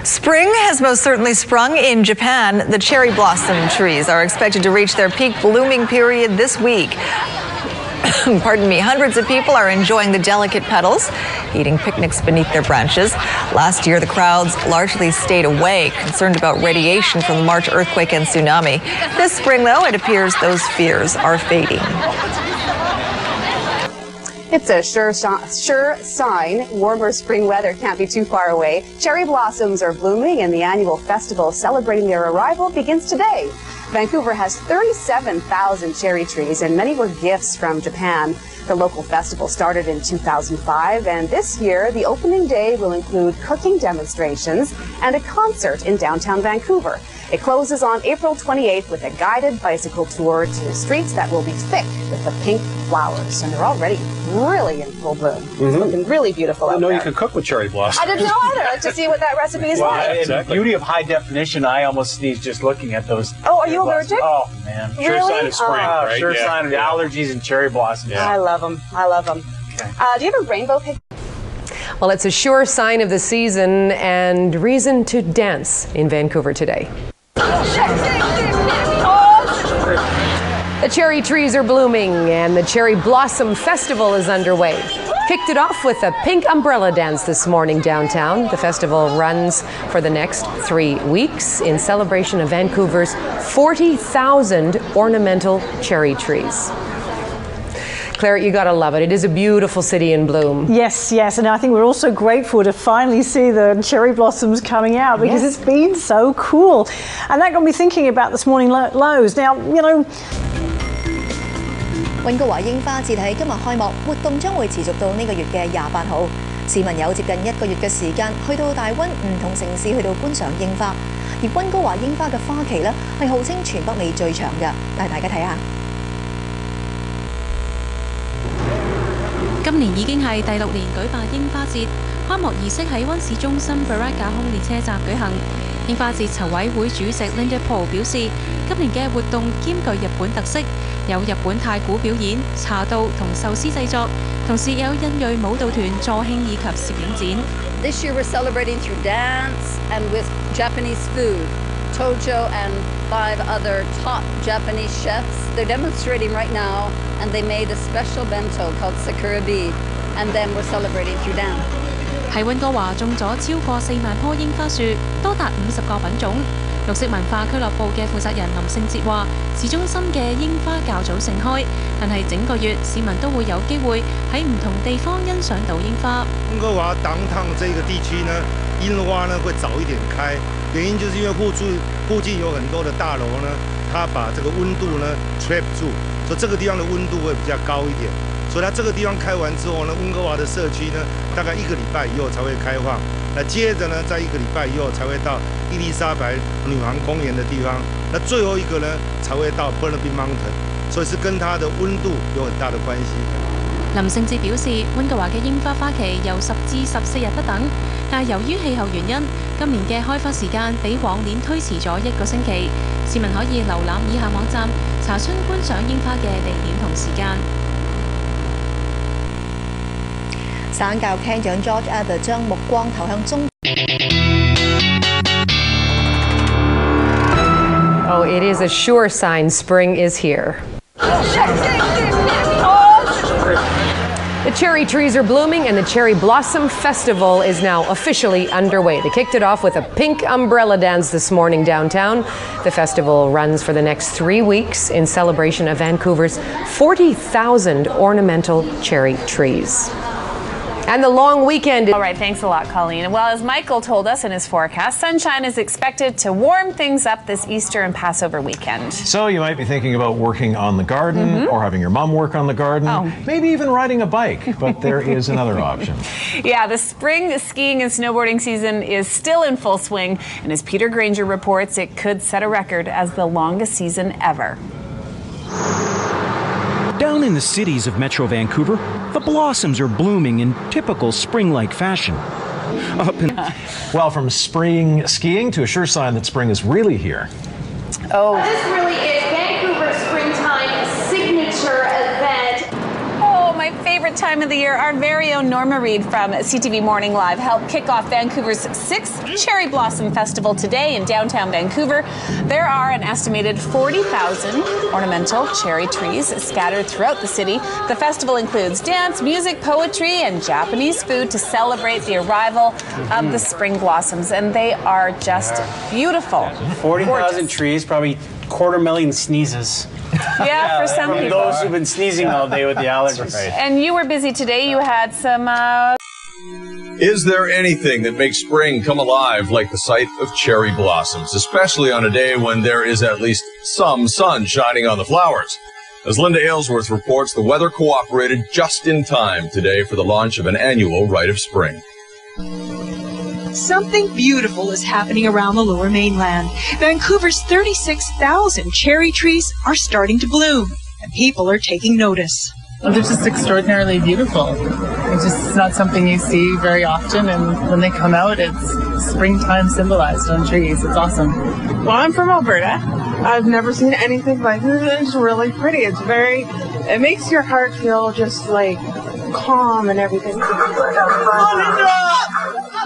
Spring has most certainly sprung in Japan. The cherry blossom trees are expected to reach their peak blooming period this week. Pardon me, hundreds of people are enjoying the delicate petals, eating picnics beneath their branches. Last year, the crowds largely stayed away, concerned about radiation from the March earthquake and tsunami. This spring, though, it appears those fears are fading. It's a sure sign warmer spring weather can't be too far away. Cherry blossoms are blooming and the annual festival celebrating their arrival begins today. Vancouver has 37,000 cherry trees and many were gifts from Japan. The local festival started in 2005 and this year the opening day will include cooking demonstrations and a concert in downtown Vancouver. It closes on April 28th with a guided bicycle tour to streets that will be thick with the pink flowers. And they're already really in full bloom. It's looking really beautiful out there. You could cook with cherry blossoms. I didn't know either. I'd like to see what that recipe is like. Exactly. The beauty of high definition, I almost sneeze just looking at those. Oh, are you allergic? Oh, man. Really? Sure sign of spring, right? Sure sign of the allergies and cherry blossoms. Yeah. I love them. I love them. Okay. Do you have a rainbow picture? Well, it's a sure sign of the season and reason to dance in Vancouver today. The cherry trees are blooming and the Cherry Blossom Festival is underway. Kicked it off with a pink umbrella dance this morning downtown. The festival runs for the next 3 weeks in celebration of Vancouver's 40,000 ornamental cherry trees. Claire, you gotta love it. It is a beautiful city in bloom. Yes, yes, and I think we're also grateful to finally see the cherry blossoms coming out because it's been so cool. And that got me thinking about this morning lows. Now, you know, 溫哥華櫻花節喺今日開幕，活動將會持續到呢個月嘅28號。市民有接近1個月嘅時間去到大溫唔同城市去到觀賞櫻花，而溫哥華櫻花嘅花期呢係號稱全北美最長嘅，帶大家睇下。今年已經係第6年舉辦櫻花節，開幕儀式喺溫市中心 Baraga 空列車站舉行。櫻花節籌委會主席 Linda Paul 表示，今年嘅活動兼具日本特色，有日本太鼓表演、茶道同壽司製作，同時有印裔舞蹈團助興以及攝影展。This year we're celebrating through dance and with Japanese food. Tojo and 5 other top Japanese chefs. They're demonstrating right now, and they made a special bento called Sakura Bee, and then we're celebrating through dance. 喺溫哥華種咗超過4萬棵櫻花樹，多達50個品種。綠色文化俱樂部嘅負責人林聖哲話：市中心嘅櫻花較早盛開，但係整個月市民都會有機會喺唔同地方欣賞到櫻花。溫哥華downtown这个地区呢，櫻花呢会早一点开，原因就是因为附近有很多的大楼呢，它把这个温度呢 trap 住，所以这个地方的温度会比较高一点。所以它这个地方开完之后呢，温哥华的社区呢，大概1个礼拜以后才会开放。那接着呢，在1个礼拜以後才會到伊麗莎白女王公園的地方。那最後一個呢，才會到 Burnaby Mountain， 所以是跟它的温度有很大的關係。林聖哲表示，溫哥華嘅櫻花花期由10至14日不等，但係由於氣候原因，今年嘅開花時間比往年推遲咗1個星期。市民可以瀏覽以下網站查詢觀賞櫻花嘅地點同時間。省教育廳長 George Abbott 將目光投向中。Oh, it is a sure sign spring is here. The cherry trees are blooming and the Cherry Blossom Festival is now officially underway. They kicked it off with a pink umbrella dance this morning downtown. The festival runs for the next 3 weeks in celebration of Vancouver's 40,000 ornamental cherry trees. And the long weekend. All right, thanks a lot, Colleen. Well, as Michael told us in his forecast, sunshine is expected to warm things up this Easter and Passover weekend. So you might be thinking about working on the garden or having your mom work on the garden, maybe even riding a bike, but there is another option. Yeah, the spring skiing and snowboarding season is still in full swing, and as Peter Granger reports, it could set a record as the longest season ever. Down in the cities of Metro Vancouver, the blossoms are blooming in typical spring-like fashion. Well, from spring skiing to a sure sign that spring is really here. Oh. This really is Vancouver's springtime signature event. Oh, my favorite that time of the year, our very own Norma Reed from CTV Morning Live helped kick off Vancouver's 6th Cherry Blossom Festival today in downtown Vancouver. There are an estimated 40,000 ornamental cherry trees scattered throughout the city. The festival includes dance, music, poetry, and Japanese food to celebrate the arrival of the spring blossoms, and they are just beautiful. 40,000 trees, probably 250,000 sneezes. Yeah, for some people. Those who've been sneezing all day with the allergies. Right. And you were busy today. You had some... Is there anything that makes spring come alive like the sight of cherry blossoms, especially on a day when there is at least some sun shining on the flowers? As Linda Aylesworth reports, the weather cooperated just in time today for the launch of an annual Rite of Spring. Something beautiful is happening around the Lower Mainland. Vancouver's 36,000 cherry trees are starting to bloom, and people are taking notice. They're just extraordinarily beautiful. It's just not something you see very often, and when they come out, it's springtime symbolized on trees. It's awesome. Well, I'm from Alberta. I've never seen anything like this. It's really pretty. It makes your heart feel just like calm and everything.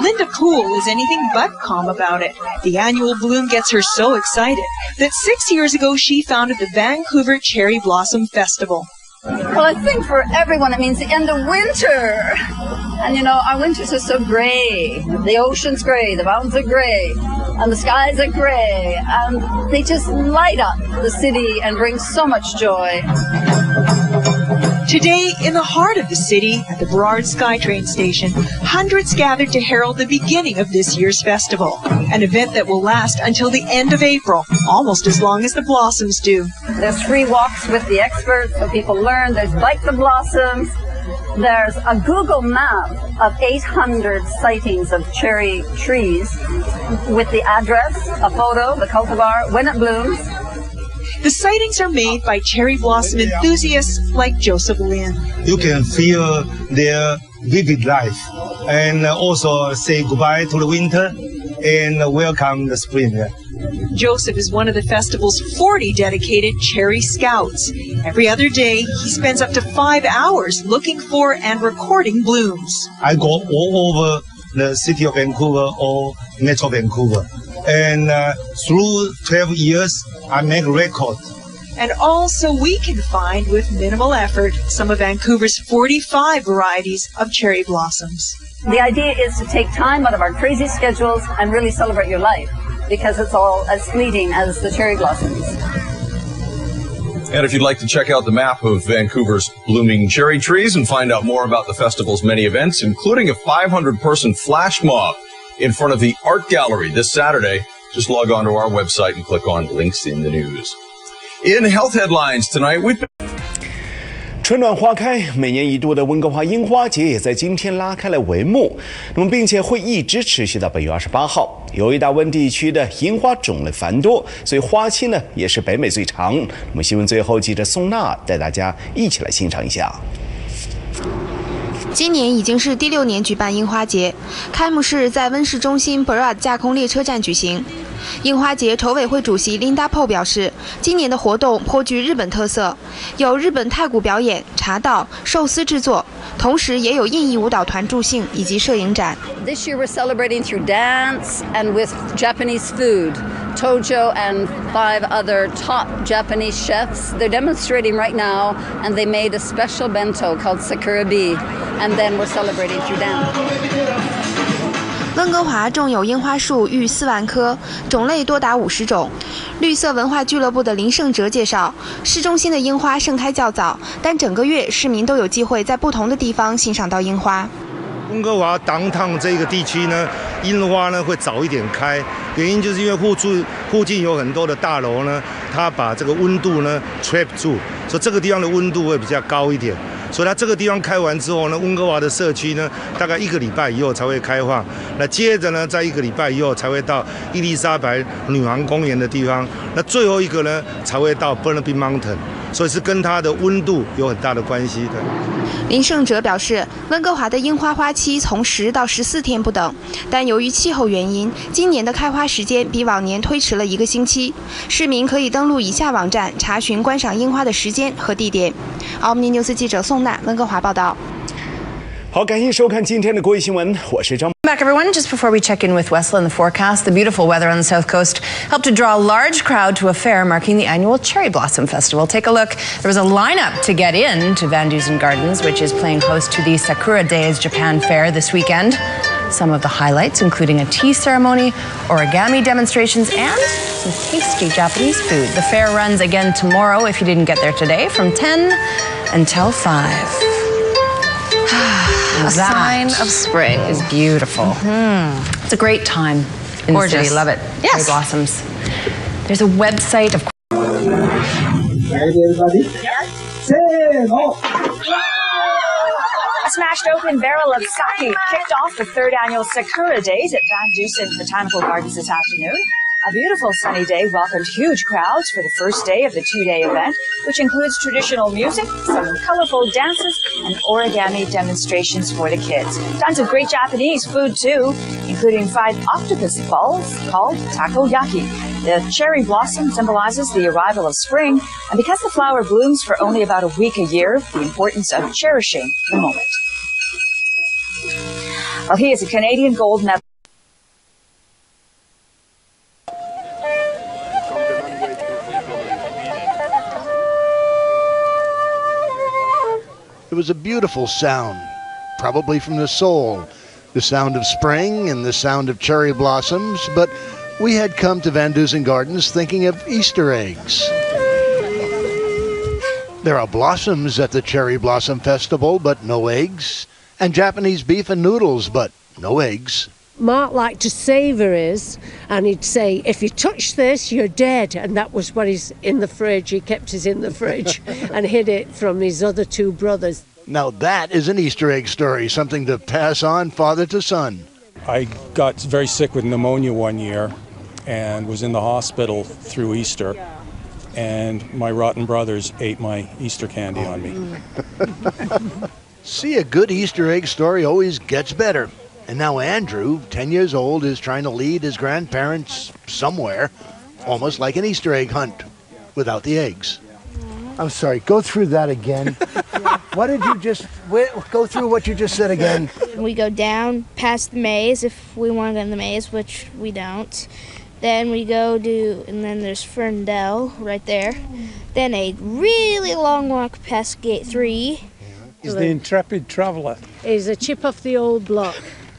Linda Poole is anything but calm about it. The annual bloom gets her so excited that 6 years ago she founded the Vancouver Cherry Blossom Festival. Well, I think for everyone it means the end of winter. And you know, our winters are so grey. The ocean's grey, the mountains are grey, and the skies are grey. And they just light up the city and bring so much joy. Today, in the heart of the city, at the Burrard SkyTrain station, hundreds gathered to herald the beginning of this year's festival, an event that will last until the end of April, almost as long as the blossoms do. There's free walks with the experts so people learn. There's Bike the Blossoms. There's a Google map of 800 sightings of cherry trees with the address, a photo, the cultivar, when it blooms. The sightings are made by cherry blossom enthusiasts like Joseph Lin. You can feel their vivid life and also say goodbye to the winter and welcome the spring. Joseph is one of the festival's 40 dedicated cherry scouts. Every other day, he spends up to 5 hours looking for and recording blooms. I go all over the city of Vancouver or Metro Vancouver. And through 12 years, I make records. And all so we can find, with minimal effort, some of Vancouver's 45 varieties of cherry blossoms. The idea is to take time out of our crazy schedules and really celebrate your life, because it's all as fleeting as the cherry blossoms. And if you'd like to check out the map of Vancouver's blooming cherry trees and find out more about the festival's many events, including a 500-person flash mob in front of the Art Gallery this Saturday, just log on to our website and click on links in the news. In health headlines tonight, we've been... 春暖花开，每年一度的温哥华樱花节也在今天拉开了帷幕。那么，并且会一直持续到8月28号。由于大温地区的樱花种类繁多，所以花期呢也是北美最长。那么，新闻最后记者宋娜带大家一起来欣赏一下。今年已经是第6年举办樱花节，开幕式在温市中心 Burrard 架空列车站举行。樱花节筹委会主席 Linda Po 表示，今年的活动颇具日本特色，有日本太鼓表演、茶道、寿司制作，同时也有印裔舞蹈团助兴以及摄影展。This year we're celebrating through dance and with Japanese food. Tojo and 5 other top Japanese chefs. They're demonstrating right now, and they made a special bento called Sakura Bee, and then we're celebrating through dance. 温哥华种有樱花树逾4万棵，种类多达50种。绿色文化俱乐部的林胜哲介绍，市中心的樱花盛开较早，但整个月市民都有机会在不同的地方欣赏到樱花。温哥华downtown这个地区呢，樱花呢会早一点开，原因就是因为附近有很多的大楼呢，它把这个温度呢 trap 住，所以这个地方的温度会比较高一点。所以它这个地方开完之后呢，温哥华的社区呢，大概1个礼拜以后才会开放。那接着呢，在1个礼拜以后才会到伊丽莎白女王公园的地方。那最后一个呢，才会到 Burnaby Mountain。所以是跟它的温度有很大的关系的。林胜哲表示，温哥华的樱花花期从10到14天不等，但由于气候原因，今年的开花时间比往年推迟了1个星期。市民可以登录以下网站查询观赏樱花的时间和地点。Omni News 记者宋娜，温哥华报道。好，感谢收看今天的国际新闻，我是张。Back, everyone. Just before we check in with Westland, the forecast, the beautiful weather on the south coast helped to draw a large crowd to a fair marking the annual Cherry Blossom Festival. Take a look. There was a lineup to get in to Van Dusen Gardens, which is playing host to the Sakura Days Japan Fair this weekend. Some of the highlights, including a tea ceremony, origami demonstrations, and some tasty Japanese food. The fair runs again tomorrow, if you didn't get there today, from 10 until 5. A sign of spring is beautiful. It's a great time in the city. Love it. Yes. Cherry blossoms. There's a website of. Ready, everybody? Yes. A smashed open barrel of sake kicked off the 3rd annual Sakura Days at Van Dusen Botanical Gardens this afternoon. A beautiful sunny day welcomed huge crowds for the first day of the 2-day event, which includes traditional music, some colorful dances, and origami demonstrations for the kids. Tons of great Japanese food, too, including fried octopus balls called takoyaki. The cherry blossom symbolizes the arrival of spring, and because the flower blooms for only about a week a year, the importance of cherishing the moment. Well, he is a Canadian gold medalist. It was a beautiful sound, probably from the soul, the sound of spring and the sound of cherry blossoms, but we had come to Van Dusen Gardens thinking of Easter eggs. There are blossoms at the Cherry Blossom Festival, but no eggs, and Japanese beef and noodles, but no eggs. Mark liked to savour his, and he'd say, if you touch this, you're dead. And that was what he's in the fridge. He kept his in the fridge and hid it from his other 2 brothers. Now that is an Easter egg story, something to pass on father to son. I got very sick with pneumonia one year and was in the hospital through Easter. And my rotten brothers ate my Easter candy on me. See, a good Easter egg story always gets better. And now Andrew, 10 years old, is trying to lead his grandparents somewhere, almost like an Easter egg hunt, without the eggs. I'm sorry, go through that again. What did you just, go through what you just said again. We go down past the maze if we want to go in the maze, which we don't. Then we go to, and then there's Ferndale right there. Then a really long walk past gate 3. He's the intrepid traveller. He's a chip off the old block.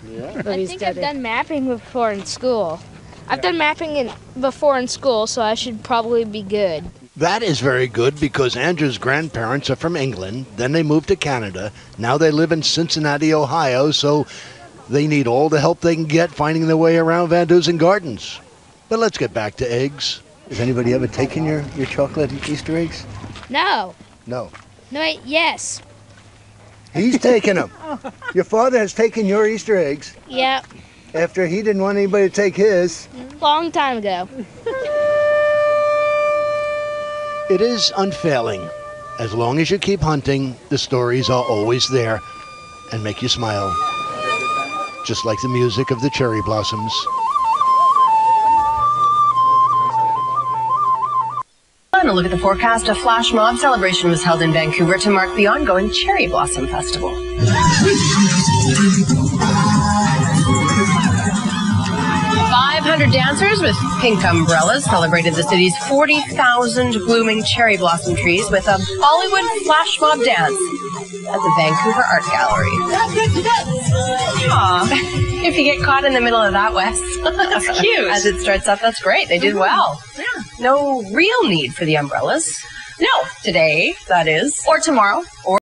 Yeah. I think I've done mapping before in school. I've done mapping before in school, so I should probably be good. That is very good because Andrew's grandparents are from England. Then they moved to Canada. Now they live in Cincinnati, Ohio, so they need all the help they can get finding their way around Van Dusen Gardens. But let's get back to eggs. Has anybody ever taken your chocolate Easter eggs? No. No. No, wait, yes. He's taken them. Your father has taken your Easter eggs. Yep. After he didn't want anybody to take his. Long time ago. It is unfailing. As long as you keep hunting, the stories are always there and make you smile. Just like the music of the cherry blossoms. And a look at the forecast. A flash mob celebration was held in Vancouver to mark the ongoing Cherry Blossom Festival. 500 dancers with pink umbrellas celebrated the city's 40,000 blooming cherry blossom trees with a Bollywood flash mob dance at the Vancouver Art Gallery. Aw, if you get caught in the middle of that, Wes. That's cute. As it starts up, that's great. They did well. Yeah. No real need for the umbrellas. No, today, that is. Or tomorrow. Or